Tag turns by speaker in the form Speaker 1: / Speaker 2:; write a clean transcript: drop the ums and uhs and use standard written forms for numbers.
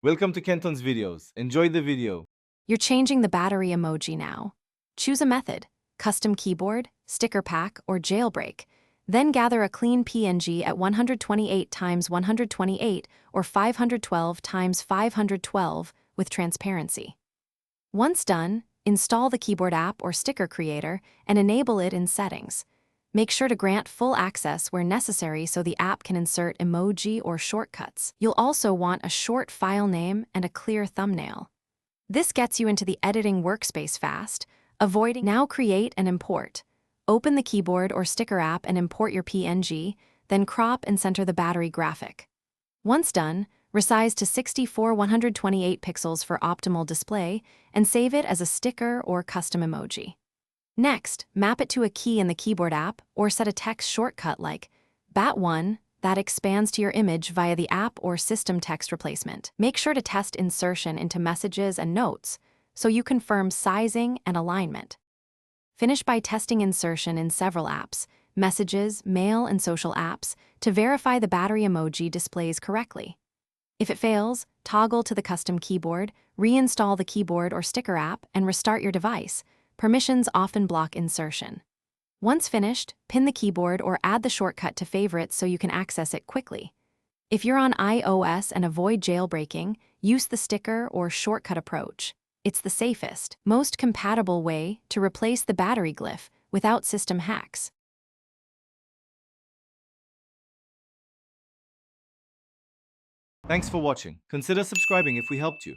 Speaker 1: Welcome to Kenton's videos. Enjoy the video.
Speaker 2: You're changing the battery emoji now. Choose a method: custom keyboard, sticker pack, or jailbreak. Then gather a clean PNG at 128 x 128 or 512 x 512 with transparency. Once done, install the keyboard app or sticker creator and enable it in settings. Make sure to grant full access where necessary so the app can insert emoji or shortcuts. You'll also want a short file name and a clear thumbnail. This gets you into the editing workspace fast, avoiding. Now create and import. Open the keyboard or sticker app and import your PNG, then crop and center the battery graphic. Once done, resize to 64/128 pixels for optimal display and save it as a sticker or custom emoji. Next, map it to a key in the keyboard app or set a text shortcut like BAT1 that expands to your image via the app or system text replacement. Make sure to test insertion into messages and notes so you confirm sizing and alignment. Finish by testing insertion in several apps, messages, mail, and social apps to verify the battery emoji displays correctly. If it fails, toggle to the custom keyboard, reinstall the keyboard or sticker app, and restart your device. Permissions often block insertion. Once finished, pin the keyboard or add the shortcut to favorites so you can access it quickly. If you're on iOS and avoid jailbreaking, use the sticker or shortcut approach. It's the safest, most compatible way to replace the battery glyph without system hacks.
Speaker 1: Thanks for watching. Consider subscribing if we helped you.